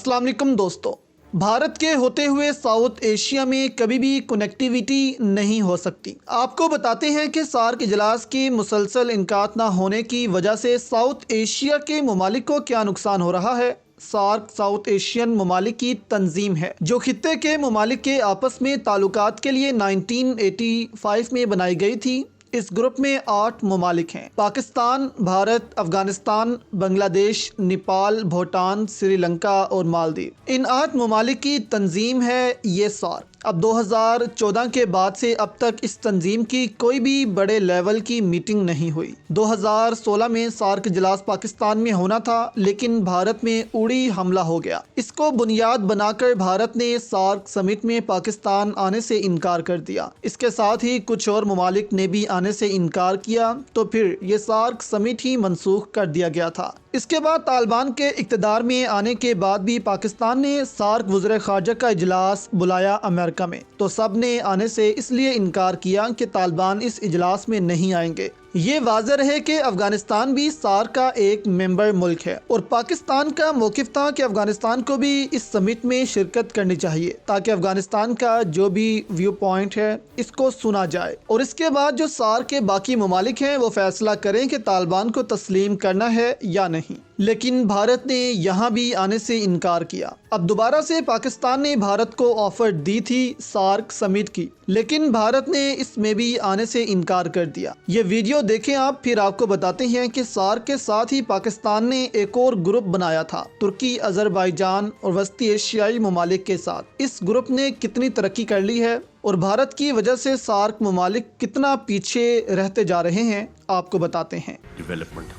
अस्सलाम वालेकुम दोस्तों, भारत के होते हुए साउथ एशिया में कभी भी कनेक्टिविटी नहीं हो सकती। आपको बताते हैं कि सार्क इजलास के मुसलसल इनकात ना होने की वजह से साउथ एशिया के ममालिक को क्या नुकसान हो रहा है। सार्क साउथ एशियन ममालिक की तंजीम है जो खित्ते के ममालिक के आपस में ताल्लुकात के लिए 1985 में बनाई गई थी। इस ग्रुप में 8 ममालिक हैं: पाकिस्तान, भारत, अफगानिस्तान, बांग्लादेश, नेपाल, भूटान, श्रीलंका और मालदीव। इन 8 ममालिक की तंजीम है ये सार्क। अब 2014 के बाद से अब तक इस तंजीम की कोई भी बड़े लेवल की मीटिंग नहीं हुई। 2016 में सार्क इजलास पाकिस्तान में होना था, लेकिन भारत में उड़ी हमला हो गया। इसको बुनियाद बनाकर भारत ने सार्क समिट में पाकिस्तान आने से इनकार कर दिया। इसके साथ ही कुछ और ममालिक ने भी आने से इनकार किया, तो फिर ये सार्क समिट ही मनसूख कर दिया गया था। इसके बाद तालिबान के इक़्तिदार में आने के बाद भी पाकिस्तान ने सार्क वज़ीर ख़ारजा का इजलास बुलाया अमेरिका में, तो सब ने आने से इसलिए इनकार किया कि तालिबान इस इजलास में नहीं आएंगे। ये वाज़ेह है कि अफगानिस्तान भी सार्क का एक मेंबर मुल्क है और पाकिस्तान का मौक़िफ़ था कि अफगानिस्तान को भी इस समिट में शिरकत करनी चाहिए ताकि अफगानिस्तान का जो भी व्यू पॉइंट है इसको सुना जाए और इसके बाद जो सार्क के बाकी ममालिक हैं वो फैसला करें कि तालिबान को तस्लीम करना है या नहीं। लेकिन भारत ने यहाँ भी आने से इनकार किया। अब दोबारा से पाकिस्तान ने भारत को ऑफर दी थी सार्क समिट की, लेकिन भारत ने इसमें भी आने से इनकार कर दिया। ये वीडियो देखें आप, फिर आपको बताते हैं कि सार्क के साथ ही पाकिस्तान ने एक और ग्रुप बनाया था तुर्की, अजरबैजान और वस्ती एशियाई ममालिक के साथ। इस ग्रुप ने कितनी तरक्की कर ली है और भारत की वजह से सार्क ममालिक कितना पीछे रहते जा रहे हैं, आपको बताते हैं। डेवलपमेंट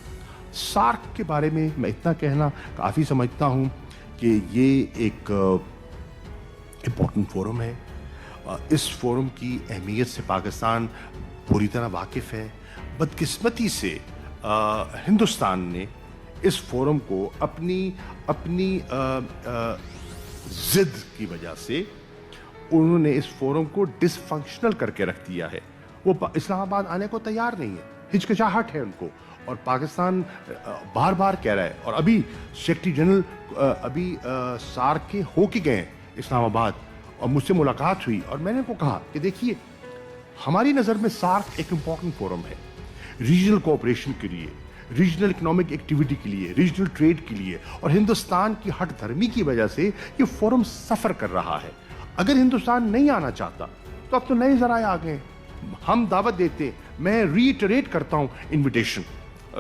सार्क के बारे में मैं इतना कहना काफ़ी समझता हूँ कि ये एक इम्पोर्टेंट फोरम है। इस फोरम की अहमियत से पाकिस्तान पूरी तरह वाकिफ़ है। बदकिस्मती से हिंदुस्तान ने इस फोरम को अपनी ज़िद की वजह से उन्होंने इस फोरम को डिसफंक्शनल करके रख दिया है। वो इस्लामाबाद आने को तैयार नहीं है, हिचकिचाहट है उनको, और पाकिस्तान बार बार कह रहा है। और अभी सेक्रेटरी जनरल सार्क के हो के गए इस्लामाबाद और मुझसे मुलाकात हुई और मैंने उनको कहा कि देखिए, हमारी नज़र में सार्क एक इम्पॉर्टेंट फोरम है रीजनल कोऑपरेशन के लिए, रीजनल इकोनॉमिक एक्टिविटी के लिए, रीजनल ट्रेड के लिए, और हिंदुस्तान की हट धर्मी की वजह से ये फोरम सफ़र कर रहा है। अगर हिंदुस्तान नहीं आना चाहता तो अब तो नए ज़राए आ गए, हम दावत देते। मैं रीइटरेट करता हूँ invitation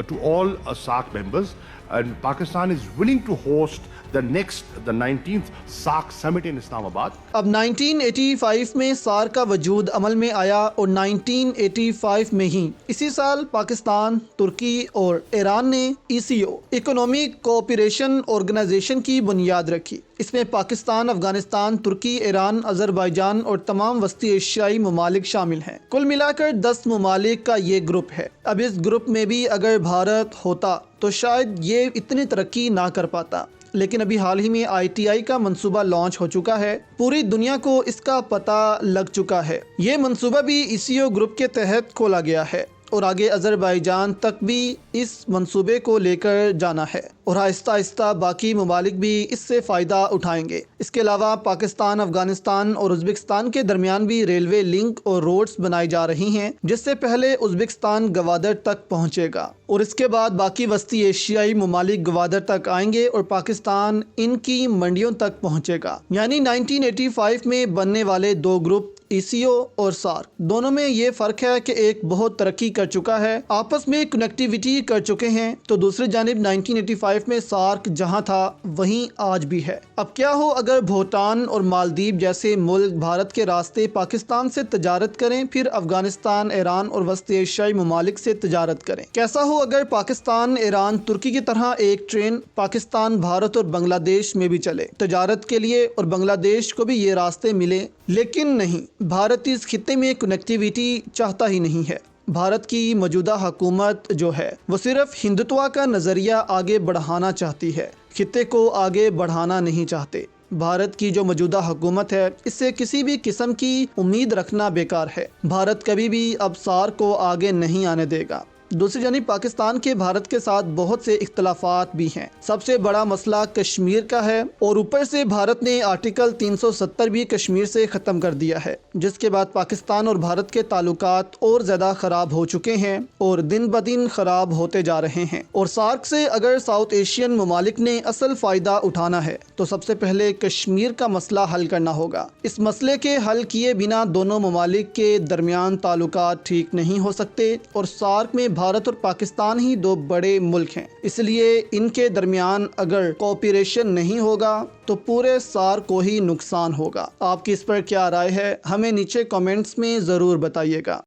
to all SAARC members, and Pakistan is willing to host the 19th SAARC summit in Islamabad. अब 1985 में सार्क का वजूद अमल में आया और 1985 में ही इसी साल पाकिस्तान, तुर्की और ईरान ने ECO इकोनॉमिक कोऑपरेशन ऑर्गेनाइजेशन की बुनियाद रखी। इसमें पाकिस्तान, अफगानिस्तान, तुर्की, ईरान, अजरबैजान और तमाम वस्ती एशियाई ममालिक शामिल हैं। कुल मिलाकर 10 ममालिक का ये ग्रुप है। अब इस ग्रुप में भी अगर भारत होता तो शायद ये इतनी तरक्की ना कर पाता, लेकिन अभी हाल ही में ITI का मंसूबा लॉन्च हो चुका है। पूरी दुनिया को इसका पता लग चुका है। ये मंसूबा भी ECO ग्रुप के तहत खोला गया है और आगे अजरबैजान तक भी इस मंसूबे को लेकर जाना है और आहिस्ता आहिस्ता बाकी ममालिक भी इससे फ़ायदा उठाएंगे। इसके अलावा पाकिस्तान, अफगानिस्तान और उज़्बेकिस्तान के दरमियान भी रेलवे लिंक और रोड्स बनाई जा रही हैं, जिससे पहले उज़्बेकिस्तान गवादर तक पहुंचेगा और इसके बाद बाकी वस्ती एशियाई ममालिक गवादर तक आएंगे और पाकिस्तान इनकी मंडियों तक पहुंचेगा। यानी 1985 में बनने वाले 2 ग्रुप ECO और सार्क, दोनों में ये फ़र्क है कि एक बहुत तरक्की कर चुका है, आपस में कनेक्टिविटी कर चुके हैं, तो दूसरी जानिब 1985 में सार्क जहां था वहीं आज भी है। अब क्या हो अगर भूटान और मालदीव जैसे मुल्क भारत के रास्ते पाकिस्तान से तजारत करें, फिर अफगानिस्तान, ईरान और वस्ती एशियाई ममालिक से तजारत करें। कैसा हो अगर पाकिस्तान, ईरान, तुर्की की तरह एक ट्रेन पाकिस्तान, भारत और बांग्लादेश में भी चले तजारत के लिए और बांग्लादेश को भी ये रास्ते मिले। लेकिन नहीं, भारत इस खित्ते में कनेक्टिविटी चाहता ही नहीं है। भारत की मौजूदा हुकूमत जो है वो सिर्फ हिंदुत्व का नज़रिया आगे बढ़ाना चाहती है, खित्ते को आगे बढ़ाना नहीं चाहते। भारत की जो मौजूदा हुकूमत है इससे किसी भी किस्म की उम्मीद रखना बेकार है। भारत कभी भी अब सार्क को आगे नहीं आने देगा। दूसरी जानिब पाकिस्तान के भारत के साथ बहुत से इख्तलाफात भी हैं। सबसे बड़ा मसला कश्मीर का है और ऊपर से भारत ने आर्टिकल 370 भी कश्मीर से ख़त्म कर दिया है, जिसके बाद पाकिस्तान और भारत के ताल्लुकात और ज़्यादा ख़राब हो चुके हैं और दिन ब दिन ख़राब होते जा रहे हैं। और सार्क से अगर साउथ एशियन ममालिक ने असल फ़ायदा उठाना है तो सबसे पहले कश्मीर का मसला हल करना होगा। इस मसले के हल किए बिना दोनों ममालिक के दरमियान ताल्लुकात ठीक नहीं हो सकते और सार्क में भारत और पाकिस्तान ही दो बड़े मुल्क हैं, इसलिए इनके दरमियान अगर कोऑपरेशन नहीं होगा तो पूरे सार्क को ही नुकसान होगा। आपकी इस पर क्या राय है, हमें नीचे कमेंट्स में ज़रूर बताइएगा।